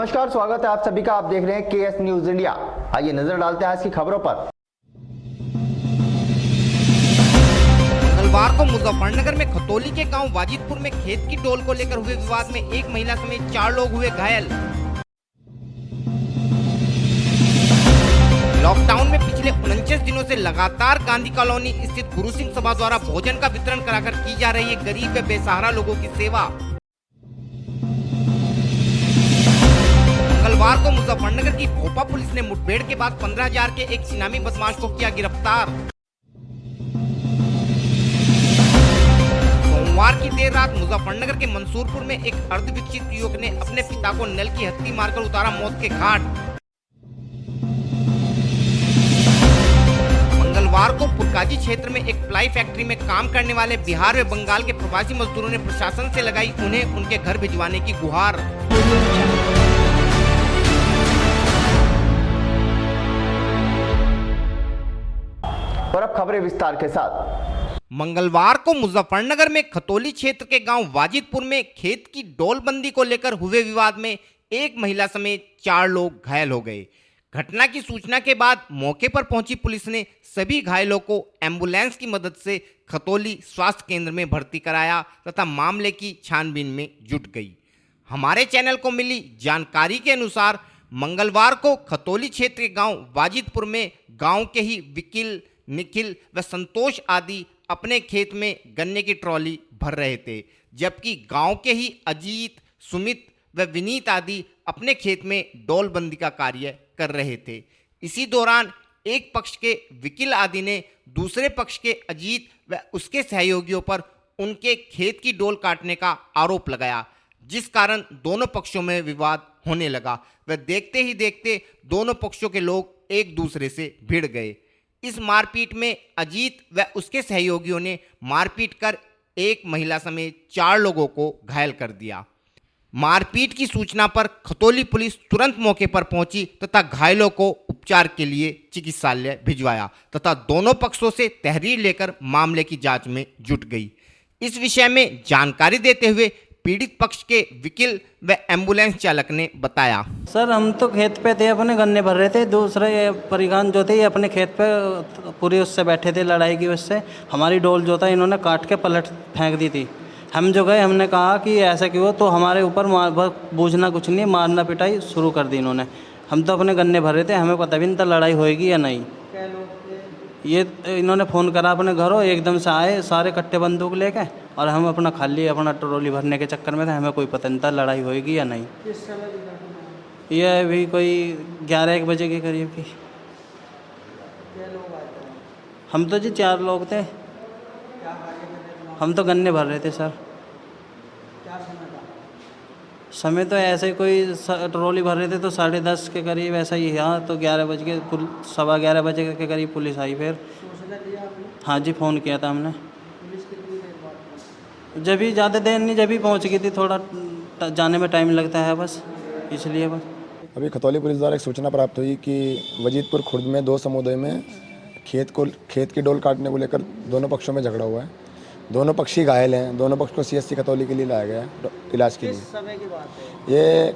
नमस्कार, स्वागत है आप सभी का। आप देख रहे हैं केएस न्यूज इंडिया। आइए नजर डालते हैं आज की खबरों पर। मंगलवार को मुजफ्फरनगर में खतौली के गांव वाजिदपुर में खेत की डोल को लेकर हुए विवाद में एक महिला समेत 4 लोग हुए घायल। लॉकडाउन में पिछले 49 दिनों से लगातार गांधी कॉलोनी स्थित गुरु सिंह सभा द्वारा भोजन का वितरण कराकर की जा रही है गरीब व बेसहारा लोगों की सेवा। मंगलवार को मुजफ्फरनगर की भोपा पुलिस ने मुठभेड़ के बाद 15,000 के एक इनामी बदमाश को किया गिरफ्तार। सोमवार की देर रात मुजफ्फरनगर के मंसूरपुर में एक अर्धविकसित युवक ने अपने पिता को नल की हत्ती मारकर उतारा मौत के घाट। मंगलवार को पुरकाजी क्षेत्र में एक प्लाई फैक्ट्री में काम करने वाले बिहार व बंगाल के प्रवासी मजदूरों ने प्रशासन से लगाई उन्हें उनके घर भिजवाने की गुहार। और अब खबरें विस्तार के साथ। मंगलवार को मुजफ्फरनगर में खतौली क्षेत्र के गांव वाजिदपुर में खेत की डोलबंदी को लेकर हुए विवाद में एक महिला समेत 4 लोग घायल हो गए। घटना की सूचना के बाद मौके पर पहुंची पुलिस ने सभी घायलों को एम्बुलेंस की मदद से खतौली स्वास्थ्य केंद्र में भर्ती कराया तथा मामले की छानबीन में जुट गई। हमारे चैनल को मिली जानकारी के अनुसार मंगलवार को खतौली क्षेत्र के गांव वाजिदपुर में गांव के ही विकिल, निखिल व संतोष आदि अपने खेत में गन्ने की ट्रॉली भर रहे थे, जबकि गांव के ही अजीत, सुमित व विनीत आदि अपने खेत में डोलबंदी का कार्य कर रहे थे। इसी दौरान एक पक्ष के विकिल आदि ने दूसरे पक्ष के अजीत व उसके सहयोगियों पर उनके खेत की डोल काटने का आरोप लगाया, जिस कारण दोनों पक्षों में विवाद होने लगा व देखते ही देखते दोनों पक्षों के लोग एक दूसरे से भिड़ गए। इस मारपीट में अजीत व उसके सहयोगियों ने मारपीट कर एक महिला समेत 4 लोगों को घायल कर दिया। मारपीट की सूचना पर खतौली पुलिस तुरंत मौके पर पहुंची तथा घायलों को उपचार के लिए चिकित्सालय भिजवाया तथा दोनों पक्षों से तहरीर लेकर मामले की जांच में जुट गई। इस विषय में जानकारी देते हुए पीड़ित पक्ष के वकील व एम्बुलेंस चालक ने बताया, सर हम तो खेत पे थे, अपने गन्ने भर रहे थे। दूसरे परिगान जो थे ये अपने खेत पे पूरी उससे बैठे थे, लड़ाई की उससे हमारी डोल जो था इन्होंने काट के पलट फेंक दी थी। हम जो गए हमने कहा कि ऐसा क्यों, तो हमारे ऊपर बूझना कुछ नहीं, मारना पिटाई शुरू कर दी इन्होंने। हम तो अपने गन्ने भर रहे थे, हमें पता भी नहीं था लड़ाई होएगी या नहीं। ये इन्होंने फ़ोन करा अपने घरों, एकदम से आए सारे कट्टे बंदूक लेके और हम अपना खाली अपना ट्रॉली भरने के चक्कर में थे, हमें कोई पता नहीं था लड़ाई होएगी या नहीं। ये अभी कोई 11-1 बजे के करीब की। हम तो जी 4 लोग थे, हम तो गन्ने भर रहे थे सर। समय तो ऐसे कोई ट्रॉली भर रहे थे तो 10:30 के करीब ऐसा ही। हाँ तो 11 बज के 11:15 बजे के करीब पुलिस आई। फिर हाँ जी फ़ोन किया था हमने। जब भी ज़्यादा देर नहीं, जब भी पहुँच गई थी, थोड़ा जाने में टाइम लगता है बस, इसलिए बस। अभी खतौली पुलिस द्वारा एक सूचना प्राप्त हुई कि वजीदपुर खुर्द में 2 समुदाय में खेत की डोल काटने को लेकर दोनों पक्षों में झगड़ा हुआ है। दोनों पक्षी घायल हैं। दोनों पक्ष को CSC खतौली के लिए लाया गया है इलाज के लिए। किस समय की बात है? ये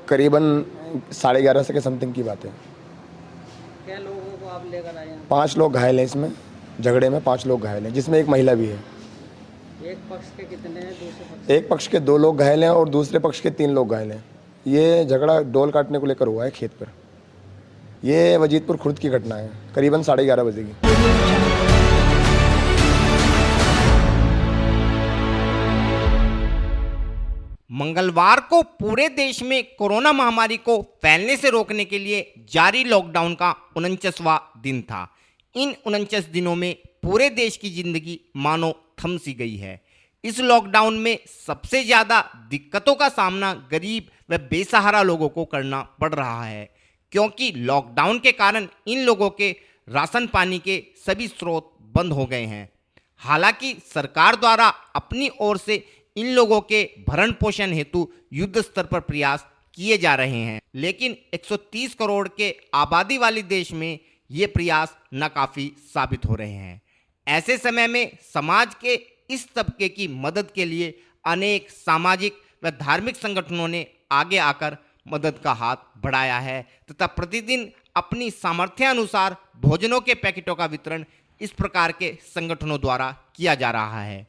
करीबन 11:30 के समथिंग की बात है। क्या लोगों को आप लेकर आए हैं? 5 लोग घायल हैं इसमें झगड़े में। 5 लोग घायल हैं, जिसमें एक महिला भी है। एक पक्ष के कितने हैं? दूसरे पक्ष? एक पक्ष के 2 लोग घायल हैं और दूसरे पक्ष के 3 लोग घायल हैं। ये झगड़ा डोल काटने को लेकर हुआ है खेत पर। ये वजीदपुर खुर्द की घटना है, करीबन 11:30 बजे की। मंगलवार को पूरे देश में कोरोना महामारी को फैलने से रोकने के लिए जारी लॉकडाउन का 49वां दिन था। इन 49 दिनों में पूरे देश की जिंदगी मानो थम सी गई है। इस लॉकडाउन में सबसे ज़्यादा दिक्कतों का सामना गरीब व बेसहारा लोगों को करना पड़ रहा है, क्योंकि लॉकडाउन के कारण इन लोगों के राशन पानी के सभी स्रोत बंद हो गए हैं। हालांकि सरकार द्वारा अपनी ओर से इन लोगों के भरण पोषण हेतु युद्ध स्तर पर प्रयास किए जा रहे हैं, लेकिन 130 करोड़ के आबादी वाले देश में ये प्रयास नाकाफी साबित हो रहे हैं। ऐसे समय में समाज के इस तबके की मदद के लिए अनेक सामाजिक व धार्मिक संगठनों ने आगे आकर मदद का हाथ बढ़ाया है तथा प्रतिदिन अपनी सामर्थ्य अनुसार भोजनों के पैकेटों का वितरण इस प्रकार के संगठनों द्वारा किया जा रहा है।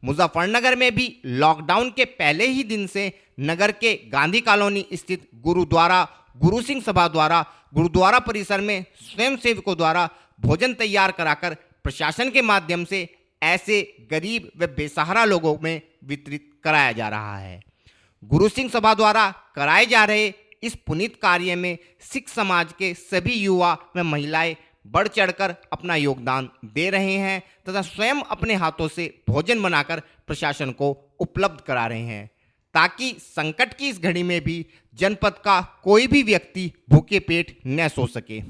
मुजफ्फरनगर में भी लॉकडाउन के पहले ही दिन से नगर के गांधी कॉलोनी स्थित गुरुद्वारा गुरु सिंह सभा द्वारा गुरुद्वारा परिसर में स्वयंसेवकों द्वारा भोजन तैयार कराकर प्रशासन के माध्यम से ऐसे गरीब व बेसहारा लोगों में वितरित कराया जा रहा है। गुरु सिंह सभा द्वारा कराए जा रहे इस पुनीत कार्य में सिख समाज के सभी युवा व महिलाएं बढ़ चढ़कर अपना योगदान दे रहे हैं तथा स्वयं अपने हाथों से भोजन बनाकर प्रशासन को उपलब्ध करा रहे हैं ताकि संकट की इस घड़ी में भी जनपद का कोई भी व्यक्ति भूखे पेट न सो सके।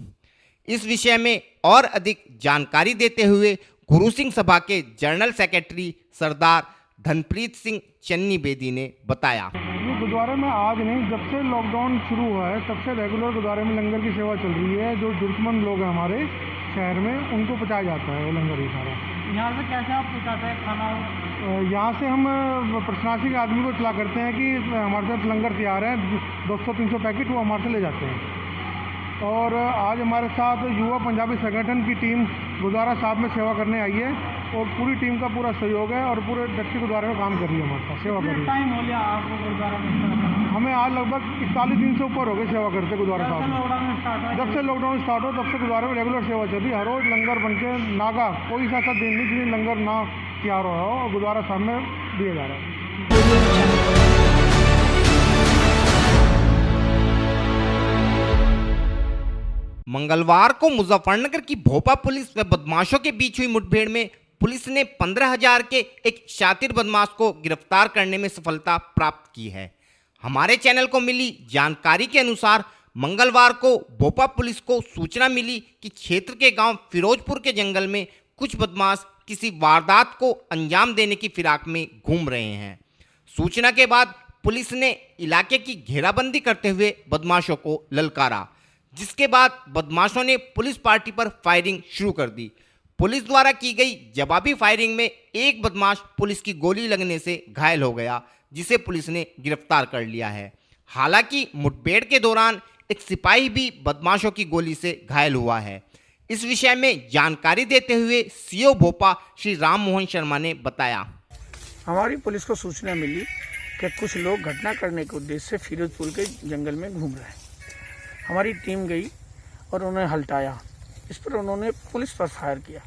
इस विषय में और अधिक जानकारी देते हुए गुरु सिंह सभा के जनरल सेक्रेटरी सरदार धनप्रीत सिंह चन्नी बेदी ने बताया। ये गुरुद्वारे में आज नहीं, जब से लॉकडाउन शुरू हुआ है तब से रेगुलर गुरुद्वारे में लंगर की सेवा चल रही है। जो जरूरतमंद लोग हैं हमारे शहर में उनको पहुँचाया जाता है वो लंगर ही सारा। यहाँ से कैसे आप पहुँचाते हैं खाना? यहाँ से हम प्रशासनिक आदमी को इतला करते हैं कि हमारे साथ लंगर तैयार है, 200-300 पैकेट वो हमारे से ले जाते हैं। और आज हमारे साथ युवा पंजाबी संगठन की टीम गुरुद्वारा साहब में सेवा करने आई है और पूरी टीम का पूरा सहयोग है और पूरे डिस्ट्रिक्ट गुरुद्वारे में काम कर रही है, हमारे साथ सेवा कर रही है। टाइम हो गया आपको गुरुद्वारा में? हमें आज लगभग 41 दिन से ऊपर हो गए सेवा करते गुरुद्वारा साहब में। जब से लॉकडाउन स्टार्ट हो तब से गुरुद्वारे में रेगुलर सेवा चल रही है। हर रोज लंगर बन के नागा कोई ऐसा दिन नहीं जिसमें लंगर ना तैयार हो रहा हो और गुरुद्वारा साहब में दिया जा रहा है। मंगलवार को मुजफ्फरनगर की भोपा पुलिस व बदमाशों के बीच हुई मुठभेड़ में पुलिस ने 15,000 के एक शातिर बदमाश को गिरफ्तार करने में सफलता प्राप्त की है। हमारे चैनल को मिली जानकारी के अनुसार मंगलवार को भोपा पुलिस को सूचना मिली कि क्षेत्र के गांव फिरोजपुर के जंगल में कुछ बदमाश किसी वारदात को अंजाम देने की फिराक में घूम रहे हैं। सूचना के बाद पुलिस ने इलाके की घेराबंदी करते हुए बदमाशों को ललकारा, जिसके बाद बदमाशों ने पुलिस पार्टी पर फायरिंग शुरू कर दी। पुलिस द्वारा की गई जवाबी फायरिंग में एक बदमाश पुलिस की गोली लगने से घायल हो गया, जिसे पुलिस ने गिरफ्तार कर लिया है। हालांकि मुठभेड़ के दौरान एक सिपाही भी बदमाशों की गोली से घायल हुआ है। इस विषय में जानकारी देते हुए सीओ भोपा श्री राम मोहन शर्मा ने बताया। हमारी पुलिस को सूचना मिली कि कुछ लोग घटना करने के उद्देश्य से फिरोजपुर के जंगल में घूम रहे हैं। हमारी टीम गई और उन्हें हल्टाया। इस पर उन्होंने पुलिस पर फायर किया।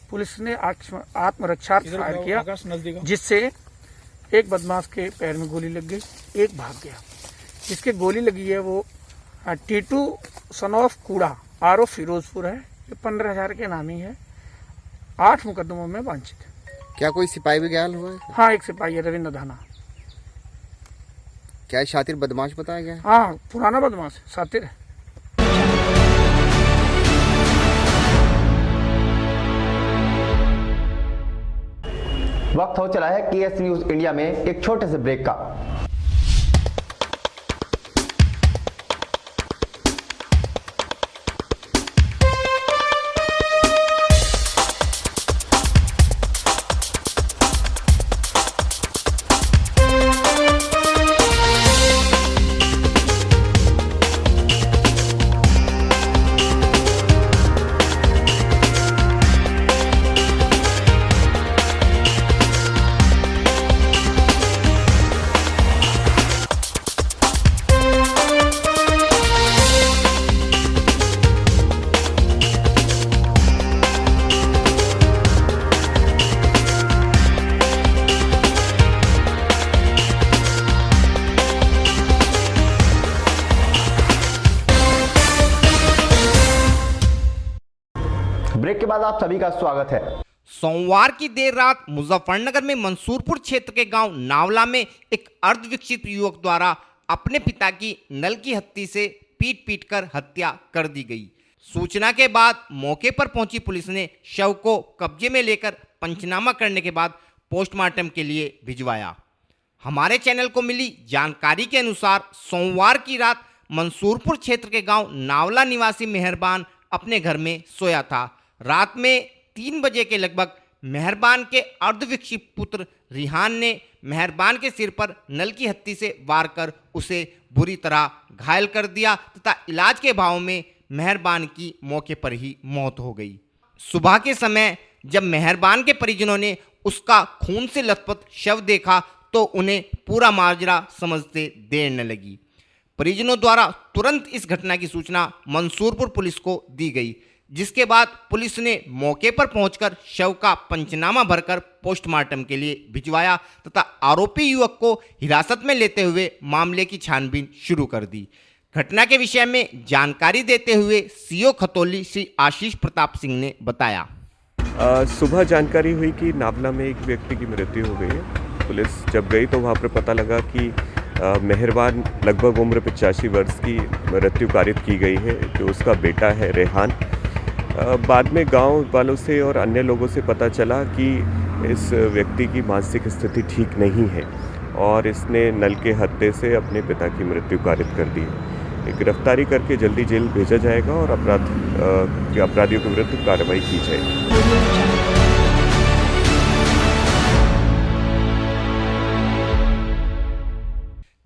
पुलिस ने आत्मरक्षार्थ फायर किया, जिससे एक बदमाश के पैर में गोली लग गई, एक भाग गया। जिसके गोली लगी है वो टीटू सन ऑफ कूड़ा आरओ फिरोजपुर है। ये 15,000 के नामी है, 8 मुकदमों में वांछित है। क्या कोई सिपाही भी घायल हुआ है? हाँ, एक सिपाही है रविंद्र धाना। क्या शातिर बदमाश बताया गया? हाँ, पुराना बदमाश शातिर है। वक्त हो चला है केएस न्यूज इंडिया में एक छोटे से ब्रेक का। ब्रेक के बाद आप सभी का स्वागत है। सोमवार की देर रात मुजफ्फरनगर में मंसूरपुर क्षेत्र के गांव नावला में एक अर्धविकसित युवक द्वारा अपने पिता की नल की हत्ती से पीट कर हत्या कर दी गई। सूचना के बाद मौके पर पहुंची पुलिस ने शव को कब्जे में लेकर पंचनामा करने के बाद पोस्टमार्टम के लिए भिजवाया। हमारे चैनल को मिली जानकारी के अनुसार सोमवार की रात मंसूरपुर क्षेत्र के गांव नावला निवासी मेहरबान अपने घर में सोया था। रात में 3 बजे के लगभग मेहरबान के अर्धविकसित पुत्र रिहान ने मेहरबान के सिर पर नल की हत्ती से वार कर उसे बुरी तरह घायल कर दिया तथा इलाज के अभाव में मेहरबान की मौके पर ही मौत हो गई। सुबह के समय जब मेहरबान के परिजनों ने उसका खून से लथपथ शव देखा तो उन्हें पूरा माजरा समझते देर न लगी। परिजनों द्वारा तुरंत इस घटना की सूचना मंसूरपुर पुलिस को दी गई, जिसके बाद पुलिस ने मौके पर पहुंचकर शव का पंचनामा भरकर पोस्टमार्टम के लिए भिजवाया तथा आरोपी युवक को हिरासत में लेते हुए मामले की छानबीन शुरू कर दी। घटना के विषय में जानकारी देते हुए सीओ खतौली श्री आशीष प्रताप सिंह ने बताया। सुबह जानकारी हुई कि नावला में एक व्यक्ति की मृत्यु हो गई है। पुलिस जब गई तो वहाँ पर पता लगा कि मेहरबान लगभग उम्र 85 वर्ष की मृत्यु कारित की गई है, जो उसका बेटा है रेहान। बाद में गांव वालों से और अन्य लोगों से पता चला कि इस व्यक्ति की मानसिक स्थिति ठीक नहीं है और इसने नल के हत्थे से अपने पिता की मृत्यु कारित कर दी है। गिरफ्तारी करके जल्दी जेल भेजा जाएगा और अपराधियों के विरुद्ध कार्रवाई की जाएगी।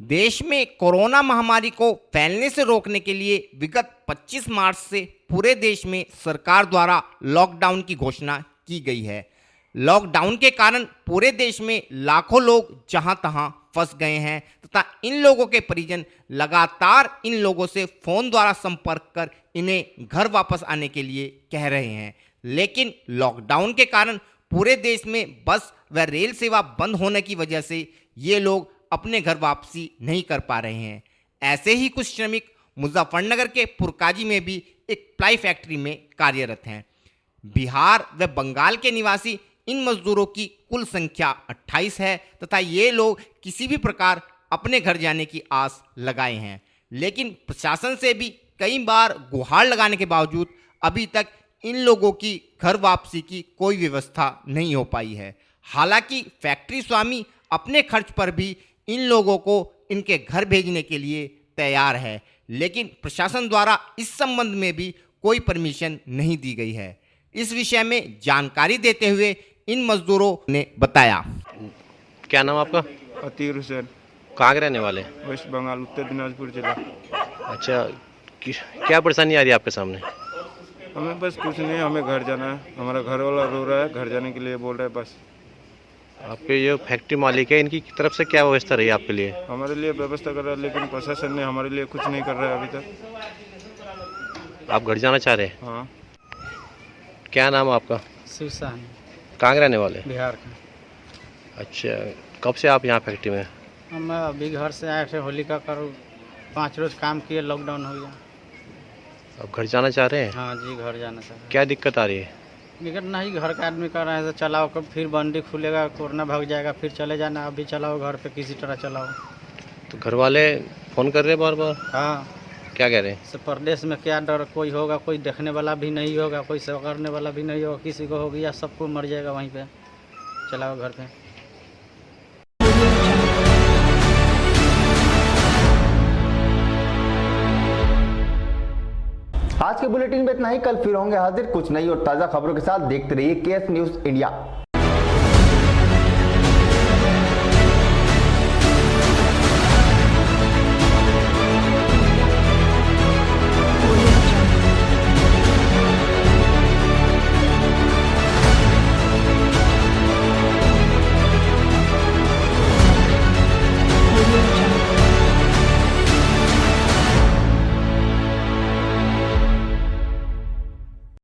देश में कोरोना महामारी को फैलने से रोकने के लिए विगत 25 मार्च से पूरे देश में सरकार द्वारा लॉकडाउन की घोषणा की गई है। लॉकडाउन के कारण पूरे देश में लाखों लोग जहां तहां फंस गए हैं तथा इन लोगों के परिजन लगातार इन लोगों से फोन द्वारा संपर्क कर इन्हें घर वापस आने के लिए कह रहे हैं, लेकिन लॉकडाउन के कारण पूरे देश में बस व रेल सेवा बंद होने की वजह से ये लोग अपने घर वापसी नहीं कर पा रहे हैं। ऐसे ही कुछ श्रमिक मुजफ्फरनगर के पुरकाजी में भी एक प्लाई फैक्ट्री में कार्यरत हैं। बिहार व बंगाल के निवासी इन मजदूरों की कुल संख्या 28 है तथा ये लोग किसी भी प्रकार अपने घर जाने की आस लगाए हैं, लेकिन प्रशासन से भी कई बार गुहार लगाने के बावजूद अभी तक इन लोगों की घर वापसी की कोई व्यवस्था नहीं हो पाई है। हालांकि फैक्ट्री स्वामी अपने खर्च पर भी इन लोगों को इनके घर भेजने के लिए तैयार है, लेकिन प्रशासन द्वारा इस संबंध में भी कोई परमिशन नहीं दी गई है। इस विषय में जानकारी देते हुए इन मजदूरों ने बताया। क्या नाम आपका? अतीर हुसैन। कहाँ के रहने वाले? वेस्ट बंगाल, उत्तर दिनाजपुर जिला। अच्छा, क्या परेशानी आ रही है आपके सामने? हमें बस कुछ नहीं, हमें घर जाना है। हमारा घर वाला रो रहा है, घर जाने के लिए बोल रहा है बस। आपके जो फैक्ट्री मालिक है इनकी तरफ से क्या व्यवस्था रही आपके लिए? हमारे लिए व्यवस्था कर रहा है, लेकिन प्रशासन ने हमारे लिए कुछ नहीं कर रहा है अभी तक। आप घर जाना चाह रहे हैं? हाँ। क्या नाम है आपका? शिवसान। कहाँ के रहने वाले? बिहार का। अच्छा, कब से आप यहाँ फैक्ट्री में? हम अभी घर से आए थे, होली का कर 5 रोज काम किए, लॉकडाउन हो गया। अब घर जाना चाह रहे हैं? हाँ जी, घर जाना चाह रहे हैं। क्या दिक्कत आ रही है? दिक्कत नहीं, घर का आदमी कर रहे हैं तो चलाओ, कब फिर बंदी खुलेगा, कोरोना भाग जाएगा, फिर चले जाना। अभी चलाओ घर पे, किसी तरह चलाओ। तो घर वाले फ़ोन कर रहे हैं बार बार? हाँ। क्या कह रहे हैं? सब प्रदेश में क्या डर, कोई होगा, कोई देखने वाला भी नहीं होगा, कोई सेवा करने वाला भी नहीं होगा, किसी को हो गया सबको मर जाएगा वहीं पे। चलाओ घर पे। आज के बुलेटिन में इतना ही। कल फिर होंगे हाजिर कुछ नई और ताजा खबरों के साथ। देखते रहिए केएस न्यूज़ इंडिया।